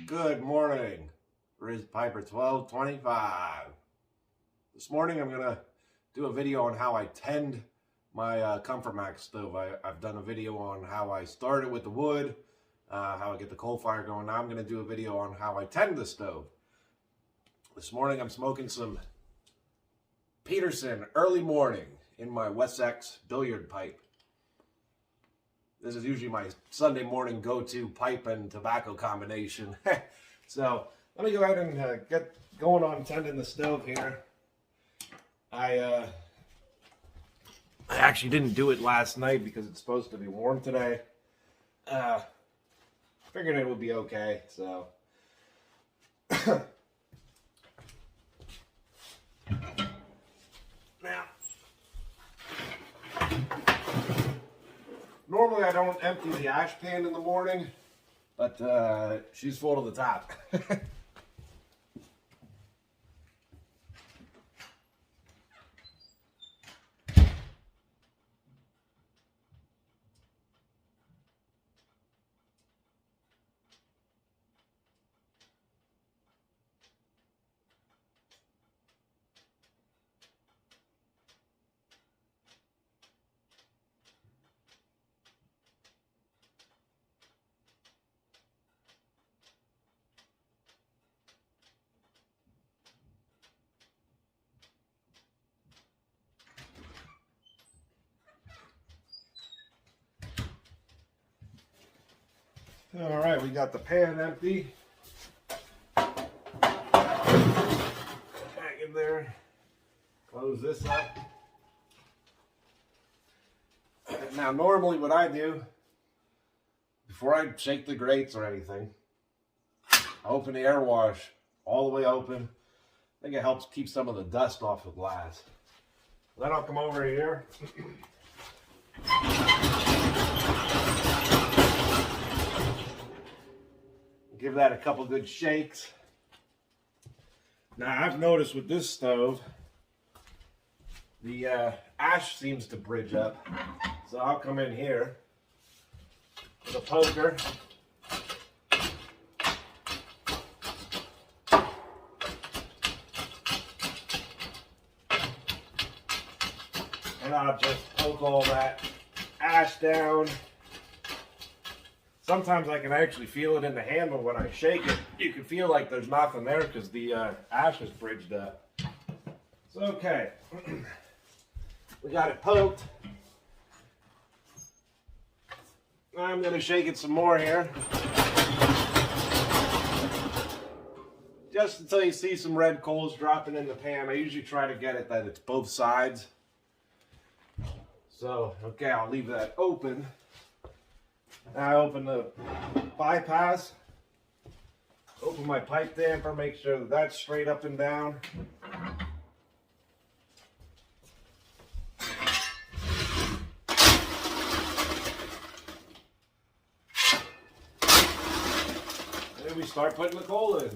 Good morning, Riz Piper 1225. This morning I'm going to do a video on how I tend my Comfortmax stove. I've done a video on how I started with the wood, how I get the coal fire going. Now I'm going to do a video on how I tend the stove. This morning I'm smoking some Peterson early morning in my Wessex billiard pipe. This is usually my Sunday morning go-to pipe and tobacco combination. So let me go ahead and get going on tending the stove here. I actually didn't do it last night because it's supposed to be warm today. Figured it would be okay, so. Now, normally I don't empty the ash pan in the morning, but she's full to the top. All right, we got the pan empty. Back in there. Close this up. Now, normally what I do, before I shake the grates or anything, I open the air wash all the way open. I think it helps keep some of the dust off the glass. Then I'll come over here. Give that a couple good shakes. Now I've noticed with this stove, the ash seems to bridge up. So I'll come in here with a poker. And I'll just poke all that ash down. Sometimes I can actually feel it in the handle when I shake it. You can feel like there's nothing there because the ash is bridged up. So, okay. We got it poked. I'm going to shake it some more here. Just until you see some red coals dropping in the pan. I usually try to get it that it's both sides. So, okay, I'll leave that open. Now I open the bypass, open my pipe damper, make sure that that's straight up and down. And then we start putting the coal in.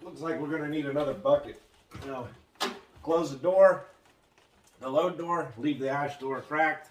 Looks like we're going to need another bucket. Now, close the door, the load door, leave the ash door cracked.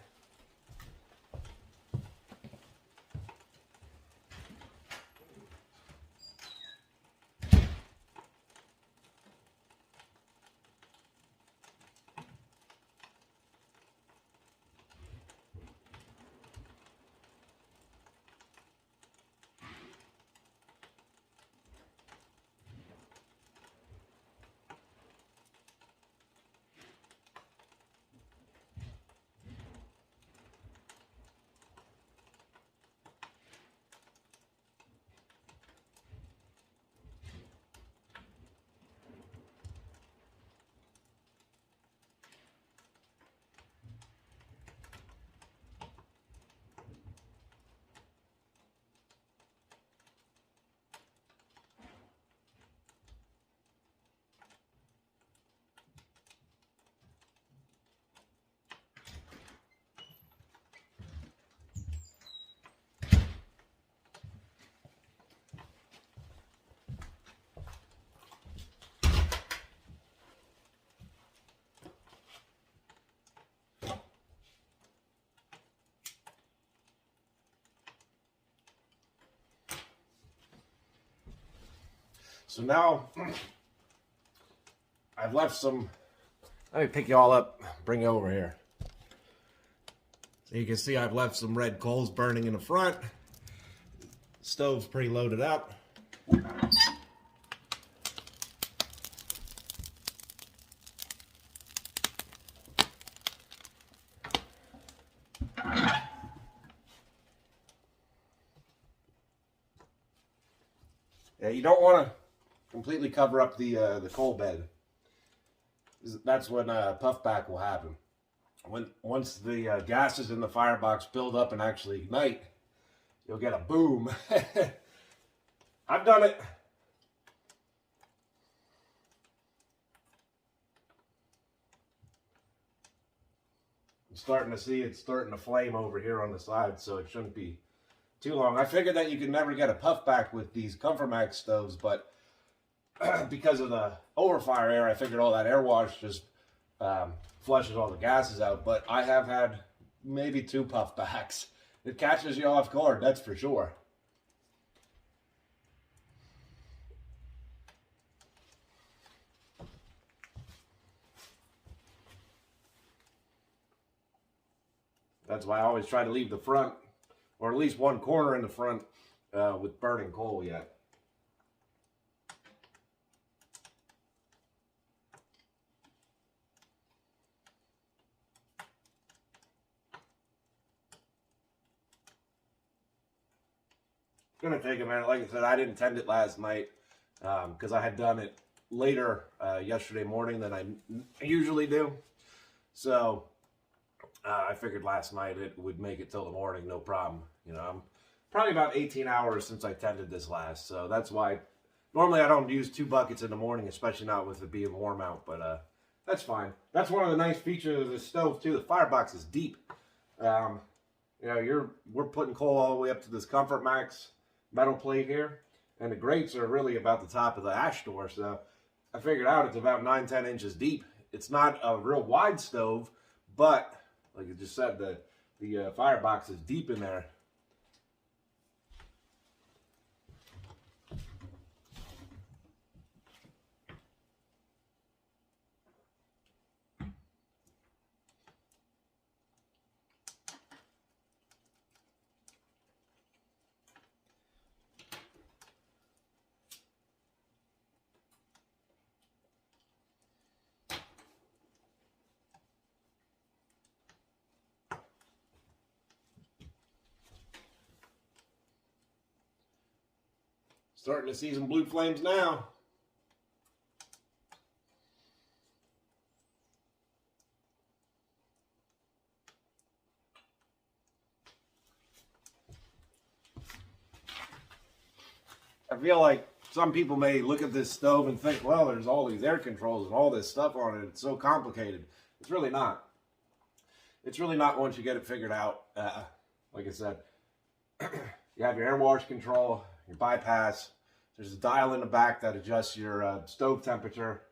So now I've left some, let me pick you all up, bring you over here. So you can see I've left some red coals burning in the front. Stove's pretty loaded up. Yeah, you don't want to completely cover up the coal bed. That's when puffback will happen. Once the gases in the firebox build up and actually ignite, you'll get a boom. I've done it. I'm starting to see it's starting to flame over here on the side, so it shouldn't be too long. I figured that you could never get a puffback with these Comfortmax stoves, but because of the overfire air, I figured all that air wash just flushes all the gases out. But I have had maybe 2 puffbacks. It catches you off guard, that's for sure. That's why I always try to leave the front, or at least one corner in the front, with burning coal yet. It's gonna take a minute. Like I said, I didn't tend it last night because I had done it later yesterday morning than I usually do. So I figured last night it would make it till the morning, no problem. You know, I'm probably about 18 hours since I tended this last, so that's why normally I don't use 2 buckets in the morning, especially not with it being warm out. But that's fine. That's one of the nice features of this stove too. The firebox is deep. You know, we're putting coal all the way up to this Comfortmax metal plate here, and the grates are really about the top of the ash door. So I figured out it's about 9-10 inches deep. It's not a real wide stove, but like I just said, the firebox is deep in there. Starting to see some blue flames now. I feel like some people may look at this stove and think, well, there's all these air controls and all this stuff on it. It's so complicated. It's really not. It's really not once you get it figured out. Like I said, you have your air wash control, your bypass. There's a dial in the back that adjusts your stove temperature,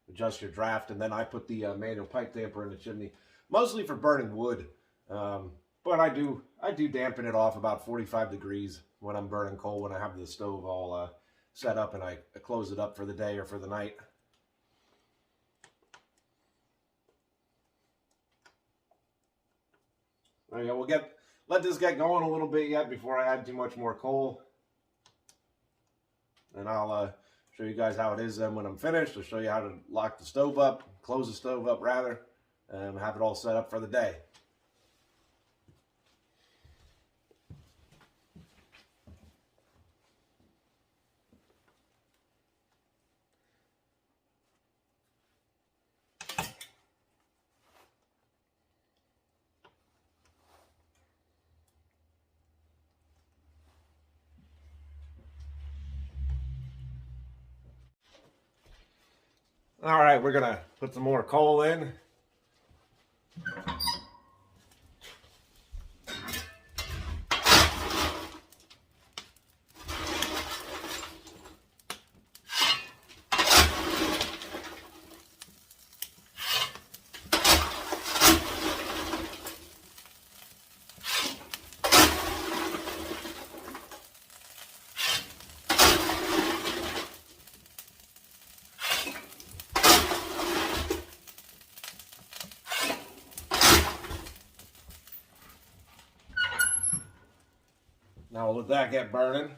adjusts your draft, and then I put the manual pipe damper in the chimney, mostly for burning wood. But I do dampen it off about 45 degrees when I'm burning coal, when I have the stove all set up and I close it up for the day or for the night. Okay, we'll let this get going a little bit yet before I add too much more coal. And I'll show you guys how it is then when I'm finished. I'll show you how to lock the stove up, close the stove up rather, and have it all set up for the day. All right, we're gonna put some more coal in. Now we'll let that get burning.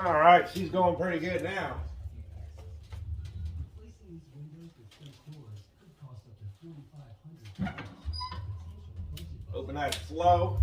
All right, she's going pretty good now. Open that slow.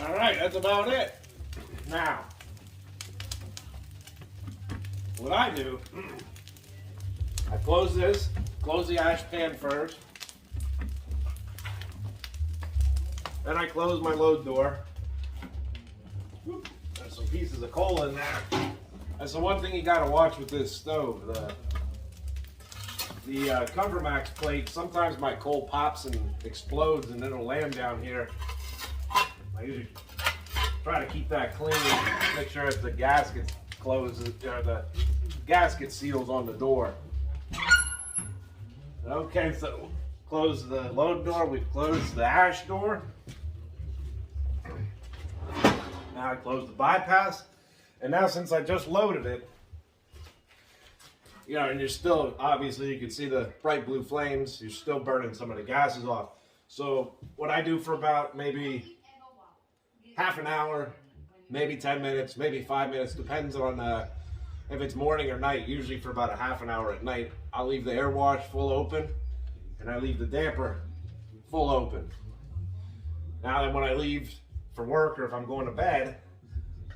All right, that's about it. Now, what I do, I close this, close the ash pan first. Then I close my load door. There's some pieces of coal in there. That's the one thing you gotta watch with this stove. The Comfortmax plate, sometimes my coal pops and explodes and it'll land down here. I usually try to keep that clean, make sure that the gasket closes, or the gasket seals on the door. Okay, so close the load door, we've closed the ash door. Now I close the bypass, and now since I just loaded it, you know, and you're still, obviously you can see the bright blue flames, you're still burning some of the gases off. So what I do for about maybe half an hour, maybe 10 minutes, maybe 5 minutes, depends on if it's morning or night. Usually for about a half an hour at night, I'll leave the air wash full open and I leave the damper full open. Now then when I leave for work or if I'm going to bed,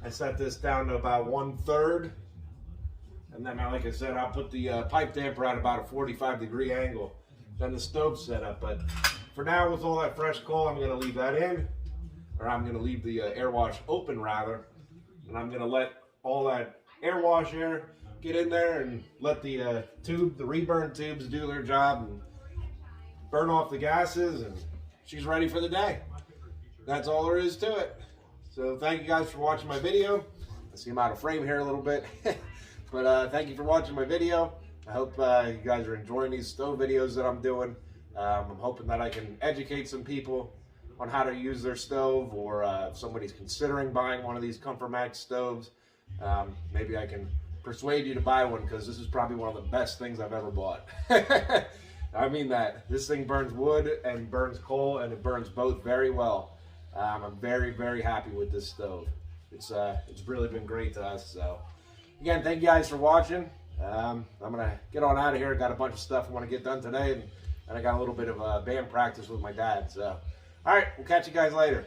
I set this down to about 1/3. And then, like I said, I'll put the pipe damper at about a 45-degree angle. Then the stove's set up. But for now, with all that fresh coal, I'm going to leave that in. Or I'm going to leave the air wash open, rather. And I'm going to let all that air wash air get in there and let the the reburn tubes do their job and burn off the gases. And she's ready for the day. That's all there is to it. So thank you guys for watching my video. I see I'm out of frame here a little bit. But thank you for watching my video. I hope you guys are enjoying these stove videos that I'm doing. I'm hoping that I can educate some people on how to use their stove, or if somebody's considering buying one of these Comfortmax stoves, maybe I can persuade you to buy one, because this is probably one of the best things I've ever bought. I mean that. This thing burns wood and burns coal, and it burns both very well. I'm very, very happy with this stove. It's really been great to us. So again, thank you guys for watching. I'm gonna get on out of here. Got a bunch of stuff I want to get done today, and I got a little bit of band practice with my dad. So all right, we'll catch you guys later.